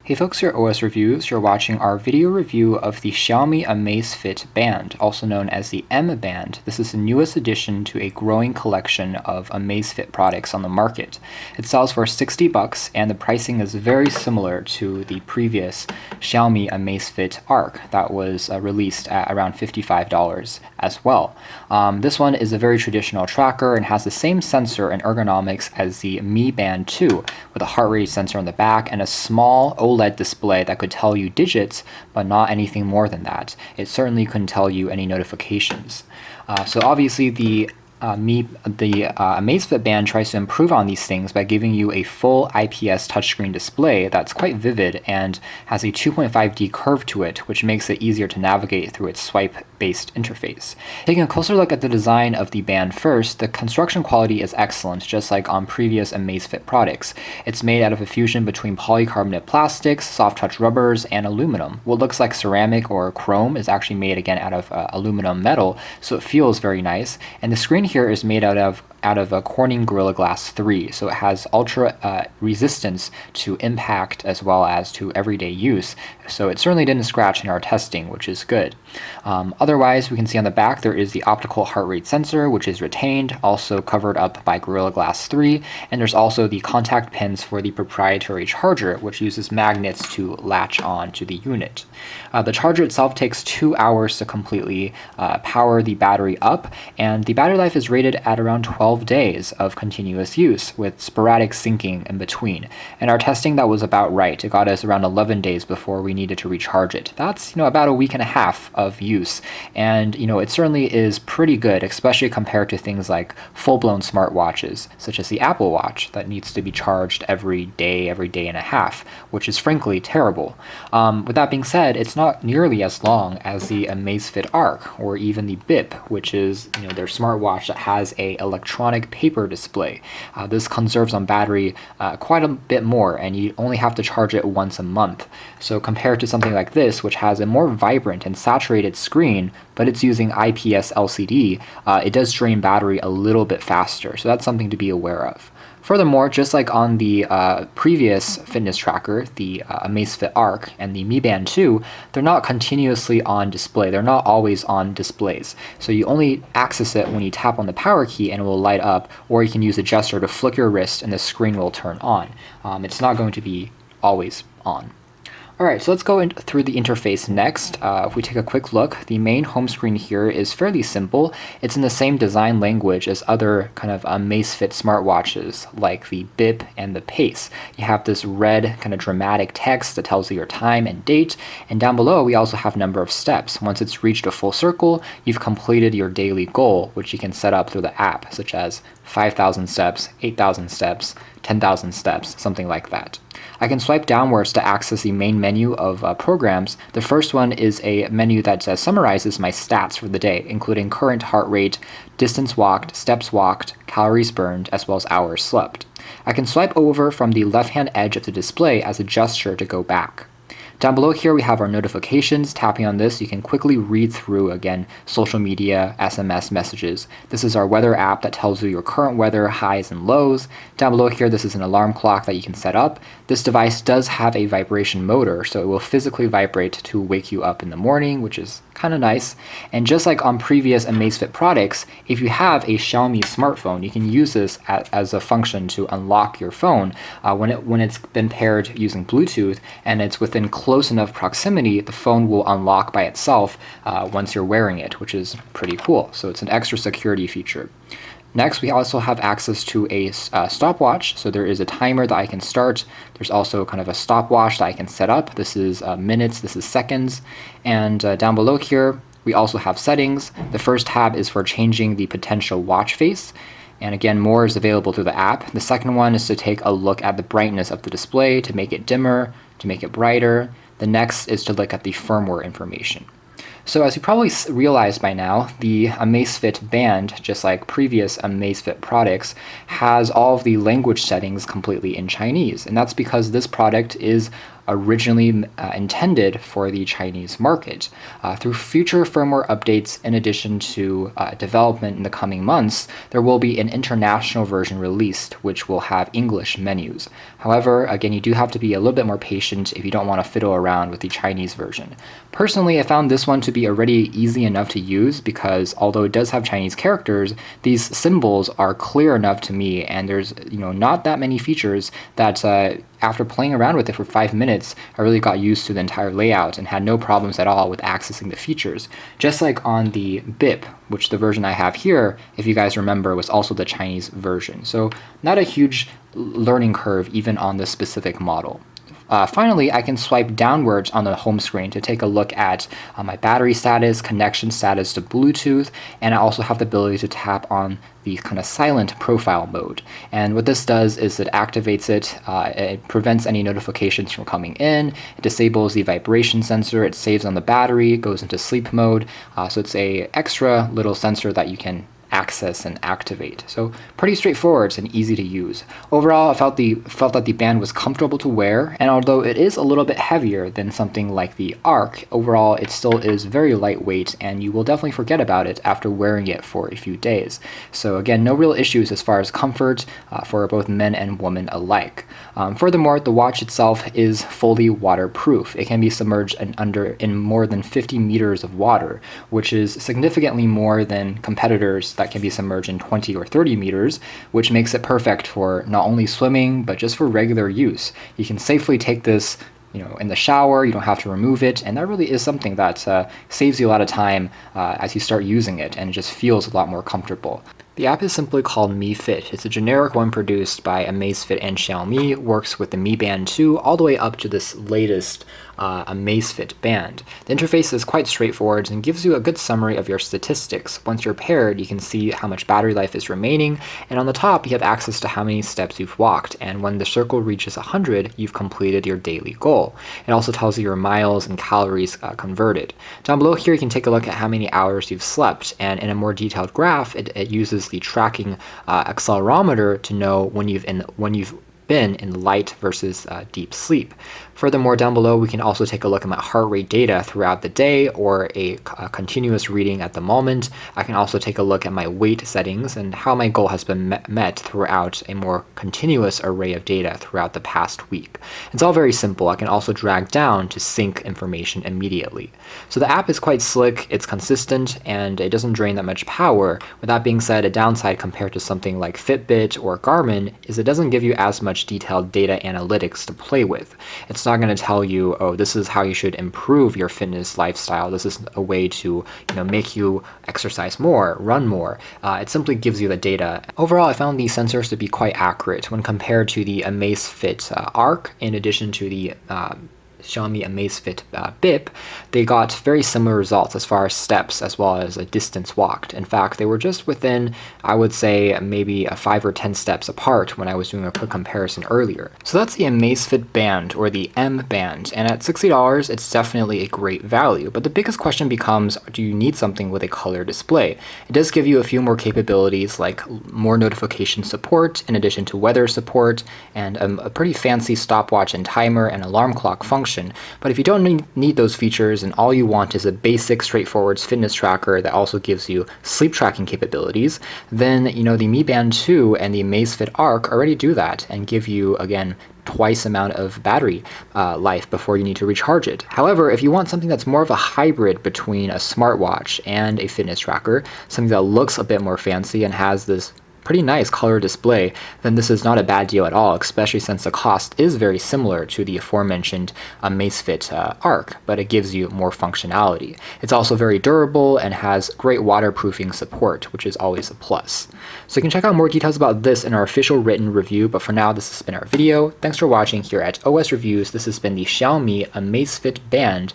Hey folks, here at OS Reviews. You're watching our video review of the Xiaomi Amazfit Band, also known as the M Band. This is the newest addition to a growing collection of Amazfit products on the market. It sells for $60 and the pricing is very similar to the previous Xiaomi Amazfit Arc that was released at around $55 as well. This one is a very traditional tracker and has the same sensor and ergonomics as the Mi Band 2 with a heart rate sensor on the back and a small OLED display that could tell you digits, but not anything more than that. It certainly couldn't tell you any notifications. So obviously the Amazfit Band tries to improve on these things by giving you a full IPS touchscreen display that's quite vivid and has a 2.5D curve to it, which makes it easier to navigate through its swipe-based interface. Taking a closer look at the design of the band first, the construction quality is excellent, just like on previous Amazfit products. It's made out of a fusion between polycarbonate plastics, soft touch rubbers, and aluminum. What looks like ceramic or chrome is actually made again out of aluminum metal, so it feels very nice. And the screen here is made out of a Corning Gorilla Glass 3, so it has ultra resistance to impact as well as to everyday use, so it certainly didn't scratch in our testing, which is good. Otherwise, we can see on the back there is the optical heart rate sensor, which is retained, also covered up by Gorilla Glass 3, and there's also the contact pins for the proprietary charger, which uses magnets to latch on to the unit. The charger itself takes 2 hours to completely power the battery up, and the battery life is rated at around 12 days of continuous use with sporadic syncing in between. And our testing, that was about right. It got us around 11 days before we needed to recharge it. That's about a week and a half of use, and it certainly is pretty good, especially compared to things like full-blown smartwatches such as the Apple Watch that needs to be charged every day and a half, which is frankly terrible. With that being said, it's not nearly as long as the Amazfit Arc or even the BIP, which is their smartwatch that has a electronic paper display. This conserves on battery quite a bit more, and you only have to charge it once a month. So compared to something like this, which has a more vibrant and saturated screen, but it's using IPS LCD, it does drain battery a little bit faster. So that's something to be aware of. Furthermore, just like on the previous fitness tracker, the Amazfit Arc and the Mi Band 2, they're not continuously on display. They're not always on displays. So you only access it when you tap on the power key and it will light up, or you can use a gesture to flick your wrist and the screen will turn on. It's not going to be always on. Alright, so let's go through the interface next. If we take a quick look, the main home screen here is fairly simple. It's in the same design language as other kind of Amazfit smartwatches like the BIP and the Pace. You have this red kind of dramatic text that tells you your time and date, and down below we also have number of steps. Once it's reached a full circle, you've completed your daily goal, which you can set up through the app, such as 5,000 steps, 8,000 steps, 10,000 steps, something like that. I can swipe downwards to access the main menu of programs. The first one is a menu that summarizes my stats for the day, including current heart rate, distance walked, steps walked, calories burned, as well as hours slept. I can swipe over from the left-hand edge of the display as a gesture to go back. Down below here we have our notifications. Tapping on this, you can quickly read through, again, social media, SMS messages. This is our weather app that tells you your current weather, highs and lows. Down below here, this is an alarm clock that you can set up. This device does have a vibration motor, so it will physically vibrate to wake you up in the morning, which is kind of nice. And just like on previous Amazfit products, if you have a Xiaomi smartphone, you can use this as a function to unlock your phone when it's been paired using Bluetooth and it's within close enough proximity. The phone will unlock by itself once you're wearing it, which is pretty cool. So it's an extra security feature. Next, we also have access to a stopwatch. So there is a timer that I can start. There's also kind of a stopwatch that I can set up. This is minutes, this is seconds. And down below here, we also have settings. The first tab is for changing the potential watch face. And again, more is available through the app. The second one is to take a look at the brightness of the display, to make it dimmer, to make it brighter. The next is to look at the firmware information. So as you probably realized by now, the Amazfit Band, just like previous Amazfit products, has all of the language settings completely in Chinese. And that's because this product is originally intended for the Chinese market. Through future firmware updates, in addition to development in the coming months, there will be an international version released, which will have English menus. However, again, you do have to be a little bit more patient if you don't want to fiddle around with the Chinese version. Personally, I found this one to be already easy enough to use because although it does have Chinese characters, these symbols are clear enough to me, and there's not that many features that after playing around with it for 5 minutes, I really got used to the entire layout and had no problems at all with accessing the features. Just like on the BIP, which the version I have here, if you guys remember, was also the Chinese version. So not a huge learning curve even on this specific model. Finally, I can swipe downwards on the home screen to take a look at my battery status, connection status to Bluetooth, and I also have the ability to tap on the kind of silent profile mode. And what this does is it activates it, it prevents any notifications from coming in, it disables the vibration sensor, it saves on the battery, goes into sleep mode, so it's a extra little sensor that you can access and activate. So pretty straightforward and easy to use. Overall, I felt that the band was comfortable to wear, and although it is a little bit heavier than something like the Arc, overall it still is very lightweight, and you will definitely forget about it after wearing it for a few days. So again, no real issues as far as comfort for both men and women alike. Furthermore, the watch itself is fully waterproof. It can be submerged in more than 50 meters of water, which is significantly more than competitors that can be submerged in 20 or 30 meters, which makes it perfect for not only swimming, but just for regular use. You can safely take this in the shower, you don't have to remove it, and that really is something that saves you a lot of time as you start using it, and it just feels a lot more comfortable. The app is simply called Mi Fit. It's a generic one produced by Amazfit and Xiaomi, works with the Mi Band 2 all the way up to this latest Amazfit Band. The interface is quite straightforward and gives you a good summary of your statistics. Once you're paired, you can see how much battery life is remaining, and on the top you have access to how many steps you've walked, and when the circle reaches 100, you've completed your daily goal. It also tells you your miles and calories converted. Down below here you can take a look at how many hours you've slept, and in a more detailed graph it uses the tracking accelerometer to know when you've been in light versus deep sleep. Furthermore, down below we can also take a look at my heart rate data throughout the day, or a continuous reading at the moment. I can also take a look at my weight settings and how my goal has been met throughout a more continuous array of data throughout the past week. It's all very simple. I can also drag down to sync information immediately. So the app is quite slick, it's consistent, and it doesn't drain that much power. With that being said, a downside compared to something like Fitbit or Garmin is it doesn't give you as much detailed data analytics to play with. It's not going to tell you, oh, this is how you should improve your fitness lifestyle. This is a way to make you exercise more, run more. It simply gives you the data. Overall, I found these sensors to be quite accurate when compared to the Amazfit Arc, in addition to the Xiaomi Amazfit BIP. They got very similar results as far as steps as well as a distance walked. In fact, they were just within, I would say, maybe 5 or 10 steps apart when I was doing a quick comparison earlier. So that's the Amazfit Band, or the M Band, and at $60 it's definitely a great value. But the biggest question becomes, do you need something with a color display? It does give you a few more capabilities, like more notification support in addition to weather support, and a pretty fancy stopwatch and timer and alarm clock function. But if you don't need those features and all you want is a basic straightforward fitness tracker that also gives you sleep tracking capabilities, then the Mi Band 2 and the Amazfit Arc already do that and give you, again, twice amount of battery life before you need to recharge it. However, if you want something that's more of a hybrid between a smartwatch and a fitness tracker, something that looks a bit more fancy and has this pretty nice color display, then this is not a bad deal at all, especially since the cost is very similar to the aforementioned Amazfit Arc, but it gives you more functionality. It's also very durable and has great waterproofing support, which is always a plus. So you can check out more details about this in our official written review, but for now this has been our video. Thanks for watching here at OS Reviews. This has been the Xiaomi Amazfit Band